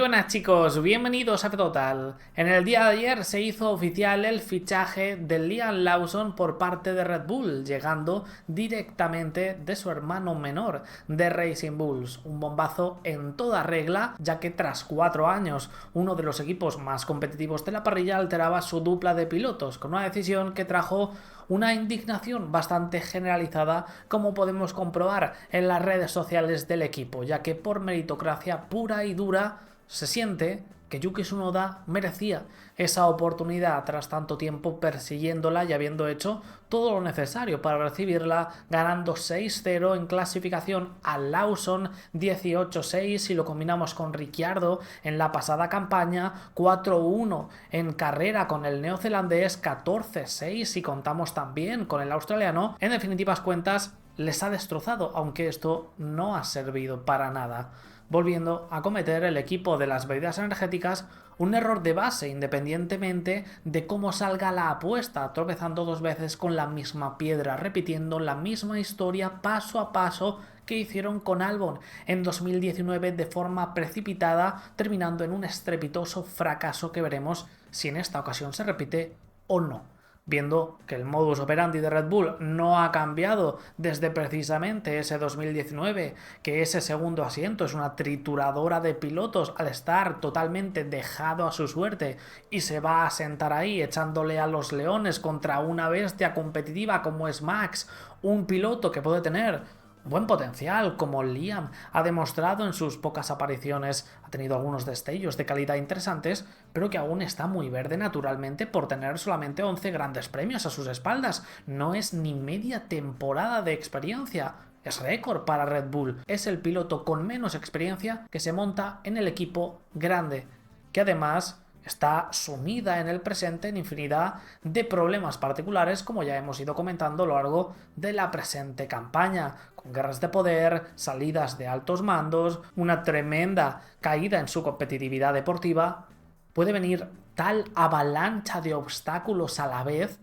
buenas chicos, bienvenidos a Total. En el día de ayer se hizo oficial el fichaje de Liam Lawson por parte de Red Bull, llegando directamente de su hermano menor, de Racing Bulls. Un bombazo en toda regla, ya que tras 4 años uno de los equipos más competitivos de la parrilla alteraba su dupla de pilotos, con una decisión que trajo una indignación bastante generalizada, como podemos comprobar en las redes sociales del equipo, ya que por meritocracia pura y dura se siente que Yuki Tsunoda merecía esa oportunidad tras tanto tiempo persiguiéndola y habiendo hecho todo lo necesario para recibirla, ganando 6-0 en clasificación a Lawson, 18-6 si lo combinamos con Ricciardo en la pasada campaña, 4-1 en carrera con el neozelandés, 14-6 si contamos también con el australiano. En definitivas cuentas, les ha destrozado, aunque esto no ha servido para nada, volviendo a cometer el equipo de las bebidas energéticas un error de base independientemente de cómo salga la apuesta, tropezando 2 veces con la misma piedra, repitiendo la misma historia paso a paso que hicieron con Albon en 2019 de forma precipitada, terminando en un estrepitoso fracaso que veremos si en esta ocasión se repite o no. Viendo que el modus operandi de Red Bull no ha cambiado desde precisamente ese 2019, que ese segundo asiento es una trituradora de pilotos al estar totalmente dejado a su suerte y se va a sentar ahí echándole a los leones contra una bestia competitiva como es Max, un piloto que puede tener buen potencial, como Liam ha demostrado en sus pocas apariciones, ha tenido algunos destellos de calidad interesantes, pero que aún está muy verde naturalmente por tener solamente 11 grandes premios a sus espaldas. No es ni media temporada de experiencia. Es récord para Red Bull. Es el piloto con menos experiencia que se monta en el equipo grande, que además está sumida en el presente en infinidad de problemas particulares, como ya hemos ido comentando a lo largo de la presente campaña, con guerras de poder, salidas de altos mandos, una tremenda caída en su competitividad deportiva. Puede venir tal avalancha de obstáculos a la vez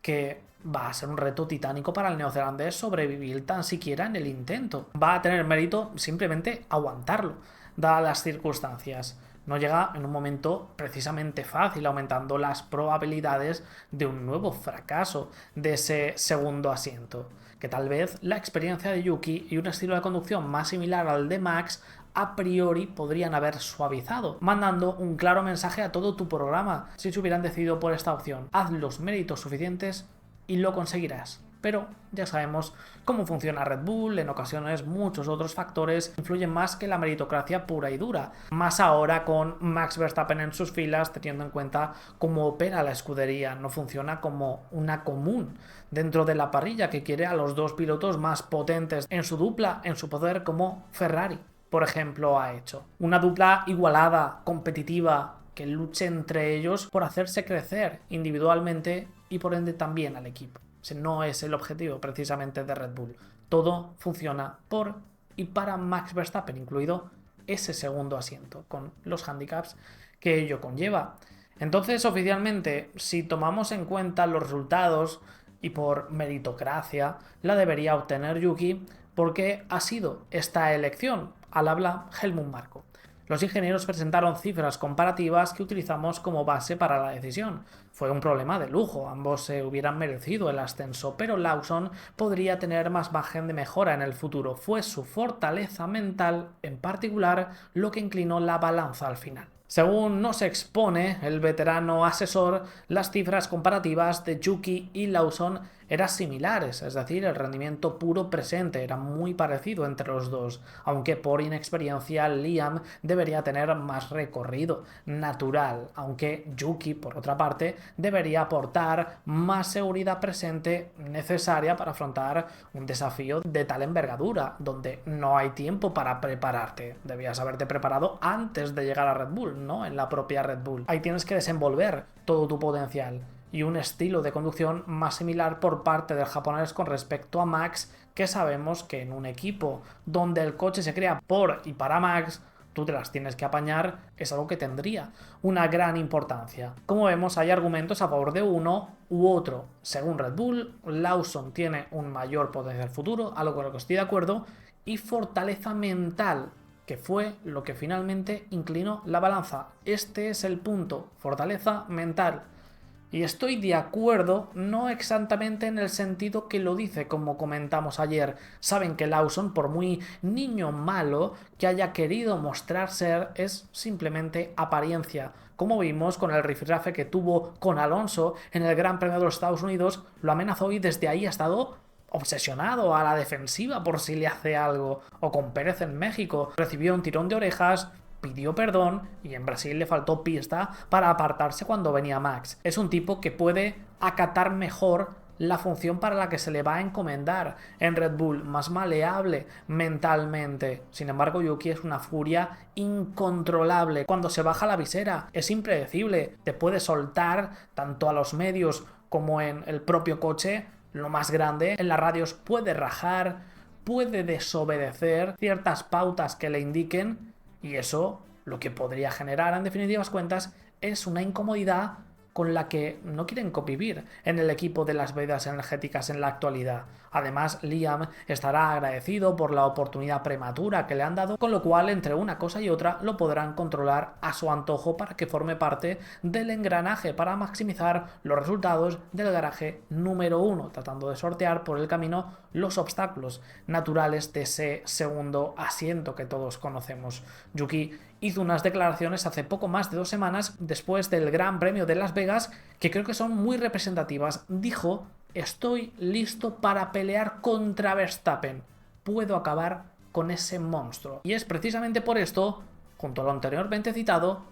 que va a ser un reto titánico para el neozelandés sobrevivir tan siquiera en el intento. Va a tener mérito simplemente aguantarlo, dadas las circunstancias. No llega en un momento precisamente fácil, aumentando las probabilidades de un nuevo fracaso de ese segundo asiento, que tal vez la experiencia de Yuki y un estilo de conducción más similar al de Max a priori podrían haber suavizado, mandando un claro mensaje a todo tu programa si se hubieran decidido por esta opción. Haz los méritos suficientes y lo conseguirás. Pero ya sabemos cómo funciona Red Bull, en ocasiones muchos otros factores influyen más que la meritocracia pura y dura, más ahora con Max Verstappen en sus filas, teniendo en cuenta cómo opera la escudería. No funciona como una común dentro de la parrilla que quiere a los dos pilotos más potentes en su dupla, en su poder, como Ferrari, por ejemplo, ha hecho. Una dupla igualada, competitiva, que luche entre ellos por hacerse crecer individualmente y por ende también al equipo. Ese no es el objetivo precisamente de Red Bull. Todo funciona por y para Max Verstappen, incluido ese segundo asiento, con los handicaps que ello conlleva. Entonces, oficialmente, si tomamos en cuenta los resultados y por meritocracia, la debería obtener Yuki porque ha sido esta elección, al habla Helmut Marko. Los ingenieros presentaron cifras comparativas que utilizamos como base para la decisión. Fue un problema de lujo, ambos se hubieran merecido el ascenso, pero Lawson podría tener más margen de mejora en el futuro. Fue su fortaleza mental, en particular, lo que inclinó la balanza al final. Según nos expone el veterano asesor, las cifras comparativas de Yuki y Lawson eran similares, es decir, el rendimiento puro presente era muy parecido entre los dos, aunque por inexperiencia Liam debería tener más recorrido natural, aunque Yuki, por otra parte, debería aportar más seguridad presente necesaria para afrontar un desafío de tal envergadura, donde no hay tiempo para prepararte. Debías haberte preparado antes de llegar a Red Bull, no en la propia Red Bull. Ahí tienes que desenvolver todo tu potencial y un estilo de conducción más similar por parte del japonés con respecto a Max, que sabemos que en un equipo donde el coche se crea por y para Max, tú te las tienes que apañar, es algo que tendría una gran importancia. Como vemos, hay argumentos a favor de uno u otro. Según Red Bull, Lawson tiene un mayor potencial futuro, algo con lo que estoy de acuerdo, y fortaleza mental que fue lo que finalmente inclinó la balanza. Este es el punto, fortaleza mental. Y estoy de acuerdo, no exactamente en el sentido que lo dice, como comentamos ayer. Saben que Lawson, por muy niño malo que haya querido mostrar ser, es simplemente apariencia. Como vimos con el rifirrafe que tuvo con Alonso en el Gran Premio de los Estados Unidos, lo amenazó y desde ahí ha estado obsesionado a la defensiva por si le hace algo. O con Pérez en México, recibió un tirón de orejas, pidió perdón y en Brasil le faltó pista para apartarse cuando venía Max. Es un tipo que puede acatar mejor la función para la que se le va a encomendar en Red Bull, más maleable mentalmente. Sin embargo, Yuki es una furia incontrolable. Cuando se baja la visera es impredecible, te puede soltar tanto a los medios como en el propio coche lo más grande. En las radios puede rajar, puede desobedecer ciertas pautas que le indiquen. Y eso lo que podría generar, en definitivas cuentas, es una incomodidad con la que no quieren convivir en el equipo de las bebidas energéticas en la actualidad. Además, Liam estará agradecido por la oportunidad prematura que le han dado, con lo cual entre una cosa y otra lo podrán controlar a su antojo para que forme parte del engranaje para maximizar los resultados del garaje número 1, tratando de sortear por el camino los obstáculos naturales de ese segundo asiento que todos conocemos. Yuki hizo unas declaraciones hace poco más de 2 semanas después del Gran Premio de Las Vegas que creo que son muy representativas. Dijo: estoy listo para pelear contra Verstappen. Puedo acabar con ese monstruo. Y es precisamente por esto, junto a lo anteriormente citado,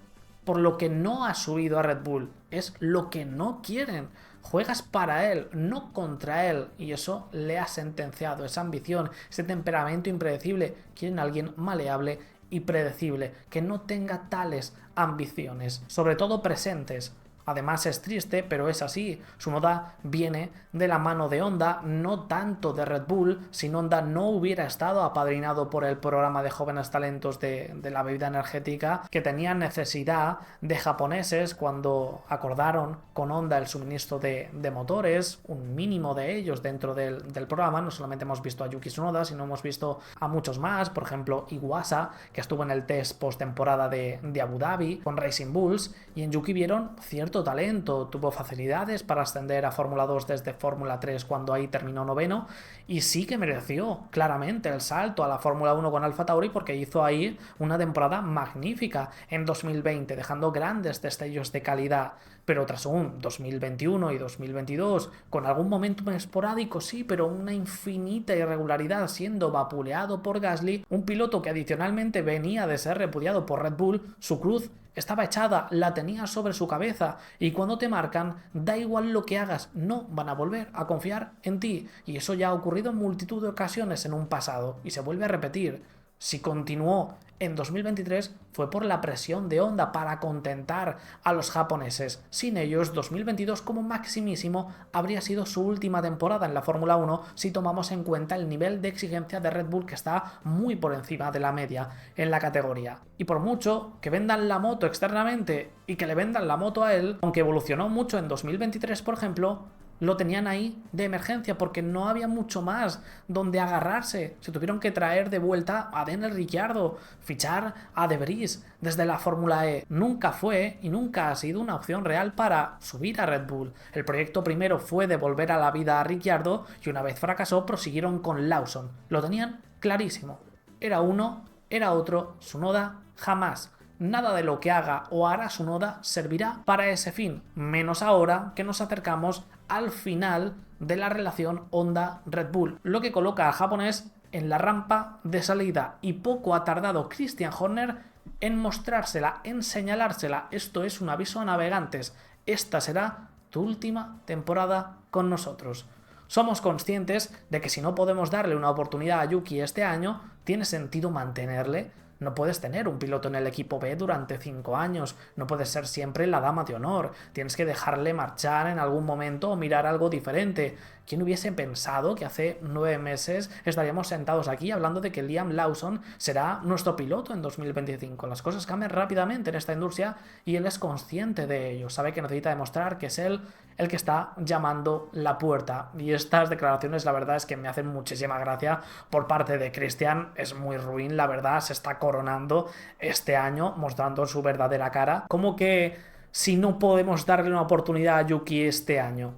por lo que no ha subido a Red Bull. Es lo que no quieren. Juegas para él, no contra él. Y eso le ha sentenciado. Esa ambición, ese temperamento impredecible. Quieren a alguien maleable y predecible, que no tenga tales ambiciones, sobre todo presentes. Además es triste, pero es así. Tsunoda viene de la mano de Honda, no tanto de Red Bull. Si Honda no hubiera estado apadrinado por el programa de jóvenes talentos de la bebida energética, que tenían necesidad de japoneses cuando acordaron con Honda el suministro de motores, un mínimo de ellos dentro del programa. No solamente hemos visto a Yuki Tsunoda, sino hemos visto a muchos más, por ejemplo Iwasa, que estuvo en el test postemporada de Abu Dhabi con Racing Bulls, y en Yuki vieron cierto talento, tuvo facilidades para ascender a Fórmula 2 desde Fórmula 3 cuando ahí terminó noveno, y sí que mereció claramente el salto a la Fórmula 1 con Alfa Tauri porque hizo ahí una temporada magnífica en 2020, dejando grandes destellos de calidad. Pero tras un 2021 y 2022, con algún momentum esporádico, sí, pero una infinita irregularidad, siendo vapuleado por Gasly, un piloto que adicionalmente venía de ser repudiado por Red Bull, su cruz estaba echada, la tenía sobre su cabeza, y cuando te marcan, da igual lo que hagas, no van a volver a confiar en ti. Y eso ya ha ocurrido en multitud de ocasiones en un pasado, y se vuelve a repetir. Si continuó en 2023 fue por la presión de Honda para contentar a los japoneses. Sin ellos, 2022 como maximísimo habría sido su última temporada en la Fórmula 1 si tomamos en cuenta el nivel de exigencia de Red Bull, que está muy por encima de la media en la categoría. Y por mucho que vendan la moto externamente y que le vendan la moto a él, aunque evolucionó mucho en 2023, por ejemplo, lo tenían ahí de emergencia porque no había mucho más donde agarrarse. Se tuvieron que traer de vuelta a Daniel Ricciardo, fichar a De Vries desde la Fórmula E. Nunca fue y nunca ha sido una opción real para subir a Red Bull. El proyecto primero fue devolver a la vida a Ricciardo y una vez fracasó prosiguieron con Lawson. Lo tenían clarísimo. Era uno, era otro, Tsunoda jamás. Nada de lo que haga o hará Tsunoda servirá para ese fin, menos ahora que nos acercamos al final de la relación Honda-Red Bull, lo que coloca al japonés en la rampa de salida, y poco ha tardado Christian Horner en mostrársela, en señalársela. Esto es un aviso a navegantes, esta será tu última temporada con nosotros. Somos conscientes de que si no podemos darle una oportunidad a Yuki este año, tiene sentido mantenerle. No puedes tener un piloto en el equipo B durante 5 años, no puedes ser siempre la dama de honor, tienes que dejarle marchar en algún momento o mirar algo diferente. ¿Quién hubiese pensado que hace 9 meses estaríamos sentados aquí hablando de que Liam Lawson será nuestro piloto en 2025? Las cosas cambian rápidamente en esta industria y él es consciente de ello, sabe que necesita demostrar que es él el que está llamando la puerta. Y estas declaraciones la verdad es que me hacen muchísima gracia por parte de Christian. Es muy ruin, la verdad, se está coronando este año, mostrando su verdadera cara. ¿Cómo que si no podemos darle una oportunidad a Yuki este año?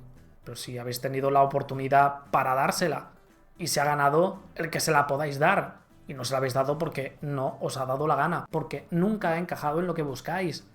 Pero si habéis tenido la oportunidad para dársela y se ha ganado el que se la podáis dar. Y no se la habéis dado porque no os ha dado la gana, porque nunca ha encajado en lo que buscáis.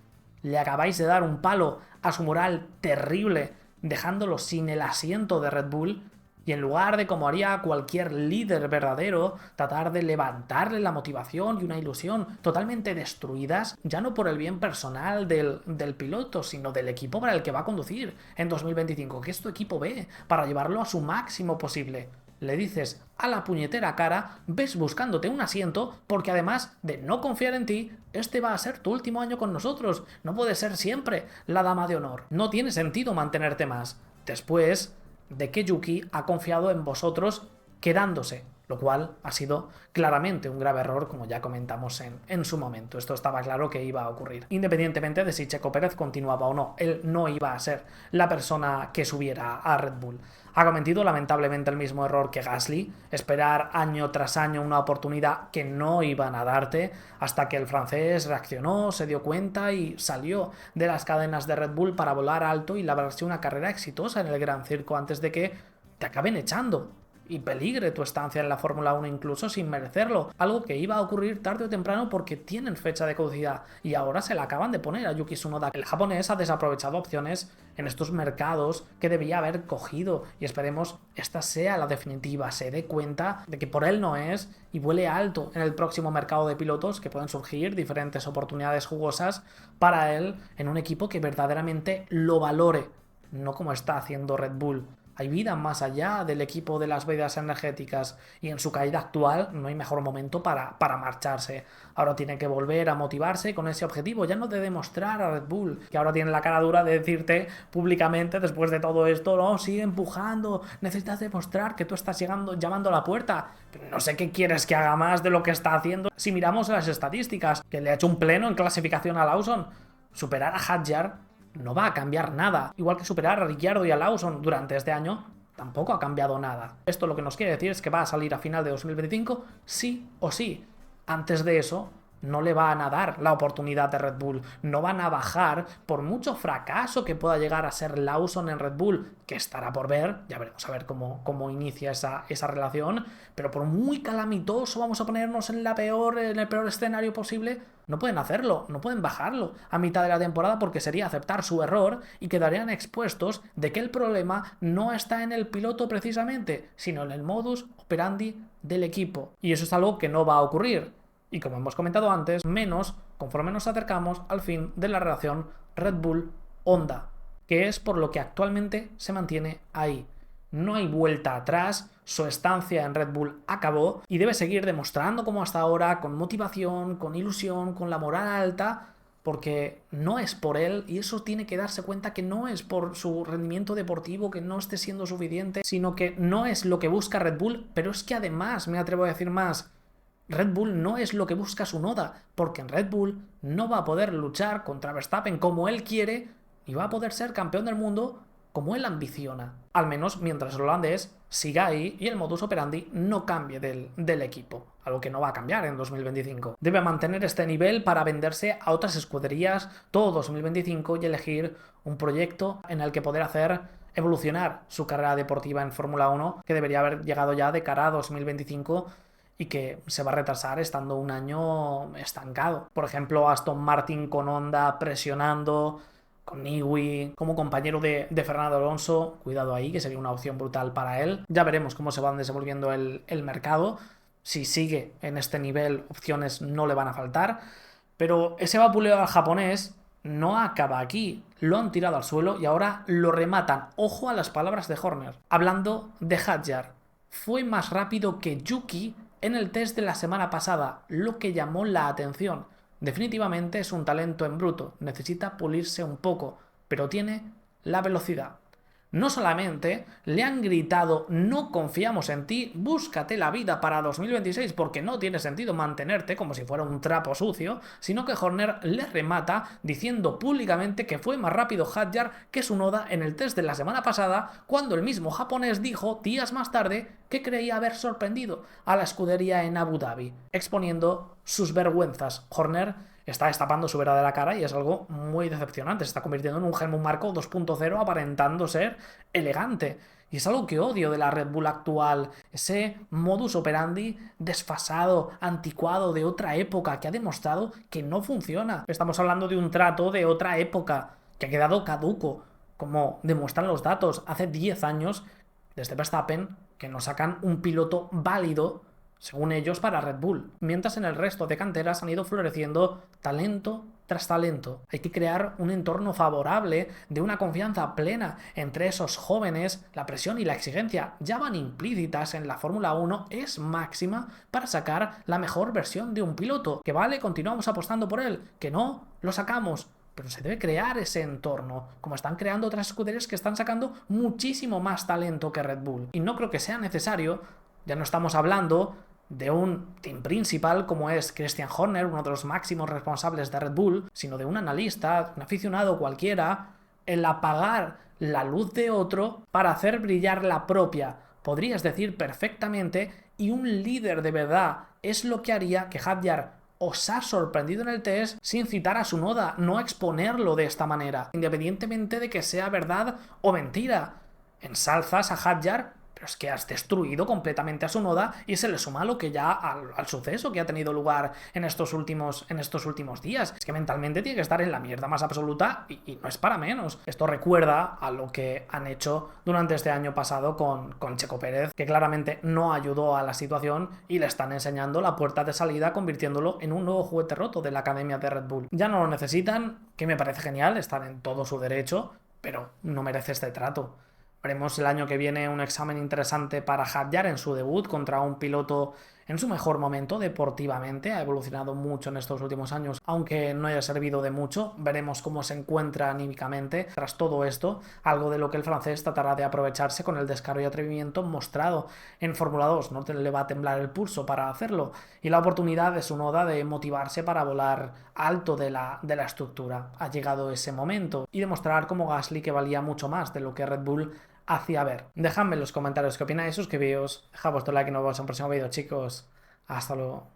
Le acabáis de dar un palo a su moral terrible, dejándolo sin el asiento de Red Bull, y en lugar de, como haría cualquier líder verdadero, tratar de levantarle la motivación y una ilusión totalmente destruidas, ya no por el bien personal del piloto, sino del equipo para el que va a conducir en 2025, que es tu equipo B, para llevarlo a su máximo posible. Le dices a la puñetera cara, ves buscándote un asiento, porque además de no confiar en ti, este va a ser tu último año con nosotros. No puedes ser siempre la dama de honor. No tiene sentido mantenerte más. Después de que Yuki ha confiado en vosotros quedándose, lo cual ha sido claramente un grave error, como ya comentamos en su momento. Esto estaba claro que iba a ocurrir. Independientemente de si Checo Pérez continuaba o no, él no iba a ser la persona que subiera a Red Bull. Ha cometido lamentablemente el mismo error que Gasly, esperar año tras año una oportunidad que no iban a darte, hasta que el francés reaccionó, se dio cuenta y salió de las cadenas de Red Bull para volar alto y labrarse una carrera exitosa en el Gran Circo antes de que te acaben echando y peligre tu estancia en la Fórmula 1 incluso sin merecerlo, algo que iba a ocurrir tarde o temprano porque tienen fecha de caducidad y ahora se la acaban de poner a Yuki Tsunoda. El japonés ha desaprovechado opciones en estos mercados que debía haber cogido y esperemos esta sea la definitiva, se dé cuenta de que por él no es y vuele alto en el próximo mercado de pilotos, que pueden surgir diferentes oportunidades jugosas para él en un equipo que verdaderamente lo valore, no como está haciendo Red Bull. Hay vida más allá del equipo de las bebidas energéticas y en su caída actual no hay mejor momento para marcharse. Ahora tiene que volver a motivarse con ese objetivo, ya no de demostrar a Red Bull, que ahora tiene la cara dura de decirte públicamente después de todo esto, no, sigue empujando, necesitas demostrar que tú estás llamando a la puerta. Pero no sé qué quieres que haga más de lo que está haciendo. Si miramos las estadísticas, que le ha hecho un pleno en clasificación a Lawson, superar a Hadjar no va a cambiar nada. Igual que superar a Ricciardo y a Lawson durante este año, tampoco ha cambiado nada. Esto lo que nos quiere decir es que va a salir a final de 2025 sí o sí. Antes de eso, no le van a dar la oportunidad de Red Bull. No van a bajar, por mucho fracaso que pueda llegar a ser Lawson en Red Bull, que estará por ver, ya veremos a ver cómo inicia esa relación, pero por muy calamitoso vamos a ponernos en el peor escenario posible, no pueden hacerlo, no pueden bajarlo a mitad de la temporada porque sería aceptar su error y quedarían expuestos de que el problema no está en el piloto precisamente, sino en el modus operandi del equipo. Y eso es algo que no va a ocurrir. Y como hemos comentado antes, menos conforme nos acercamos al fin de la relación Red Bull-Honda, que es por lo que actualmente se mantiene ahí. No hay vuelta atrás, su estancia en Red Bull acabó y debe seguir demostrando como hasta ahora, con motivación, con ilusión, con la moral alta, porque no es por él y eso tiene que darse cuenta que no es por su rendimiento deportivo que no esté siendo suficiente, sino que no es lo que busca Red Bull, pero es que además, me atrevo a decir más, Red Bull no es lo que busca Tsunoda, porque en Red Bull no va a poder luchar contra Verstappen como él quiere, ni va a poder ser campeón del mundo como él ambiciona. Al menos mientras el holandés siga ahí y el modus operandi no cambie del equipo, algo que no va a cambiar en 2025. Debe mantener este nivel para venderse a otras escuderías todo 2025 y elegir un proyecto en el que poder hacer evolucionar su carrera deportiva en Fórmula 1, que debería haber llegado ya de cara a 2025 y que se va a retrasar estando un año estancado. Por ejemplo, Aston Martin con Honda presionando, con Newey como compañero de Fernando Alonso, cuidado ahí, que sería una opción brutal para él. Ya veremos cómo se van desenvolviendo el mercado. Si sigue en este nivel, opciones no le van a faltar. Pero ese vapuleo al japonés no acaba aquí. Lo han tirado al suelo y ahora lo rematan. Ojo a las palabras de Horner. Hablando de Hadjar, fue más rápido que Yuki en el test de la semana pasada, lo que llamó la atención. Definitivamente es un talento en bruto, necesita pulirse un poco, pero tiene la velocidad. no solamente le han gritado no confiamos en ti, búscate la vida para 2026 porque no tiene sentido mantenerte como si fuera un trapo sucio, sino que Horner le remata diciendo públicamente que fue más rápido Hadjar que Tsunoda en el test de la semana pasada, cuando el mismo japonés dijo días más tarde que creía haber sorprendido a la escudería en Abu Dhabi, exponiendo sus vergüenzas. Horner está destapando su verdadera cara y es algo muy decepcionante. Se está convirtiendo en un Helmut Marko 2.0 aparentando ser elegante. Y es algo que odio de la Red Bull actual, ese modus operandi desfasado, anticuado de otra época que ha demostrado que no funciona. Estamos hablando de un trato de otra época que ha quedado caduco, como demuestran los datos. Hace 10 años, desde Verstappen, que nos sacan un piloto válido según ellos, para Red Bull, mientras en el resto de canteras han ido floreciendo talento tras talento. Hay que crear un entorno favorable de una confianza plena entre esos jóvenes. La presión y la exigencia ya van implícitas en la Fórmula 1, es máxima para sacar la mejor versión de un piloto. Que vale, continuamos apostando por él, que no, lo sacamos. Pero se debe crear ese entorno, como están creando otras escuderías que están sacando muchísimo más talento que Red Bull. Y no creo que sea necesario, ya no estamos hablando de un team principal como es Christian Horner, uno de los máximos responsables de Red Bull, sino de un analista, un aficionado cualquiera, el apagar la luz de otro para hacer brillar la propia. Podrías decir perfectamente, y un líder de verdad es lo que haría que Hadjar os ha sorprendido en el test sin citar a Tsunoda, no exponerlo de esta manera, independientemente de que sea verdad o mentira. Ensalzas a Hadjar, pero es que has destruido completamente a Tsunoda y se le suma lo que ya al suceso que ha tenido lugar en estos últimos días. Es que mentalmente tiene que estar en la mierda más absoluta y no es para menos. Esto recuerda a lo que han hecho durante este año pasado con Checo Pérez, que claramente no ayudó a la situación y le están enseñando la puerta de salida, convirtiéndolo en un nuevo juguete roto de la academia de Red Bull. Ya no lo necesitan, que me parece genial, están en todo su derecho, pero no merece este trato. Veremos el año que viene un examen interesante para Hadjar en su debut contra un piloto en su mejor momento deportivamente. Ha evolucionado mucho en estos últimos años, aunque no haya servido de mucho. Veremos cómo se encuentra anímicamente tras todo esto, algo de lo que el francés tratará de aprovecharse con el descaro y atrevimiento mostrado en Fórmula 2. No le va a temblar el pulso para hacerlo. Y la oportunidad de Tsunoda de motivarse para volar alto de la estructura. Ha llegado ese momento y demostrar como Gasly que valía mucho más de lo que Red Bull hacía ver. Dejadme en los comentarios qué opináis, suscribíos, dejad vuestro like y nos vemos en un próximo vídeo, chicos. Hasta luego.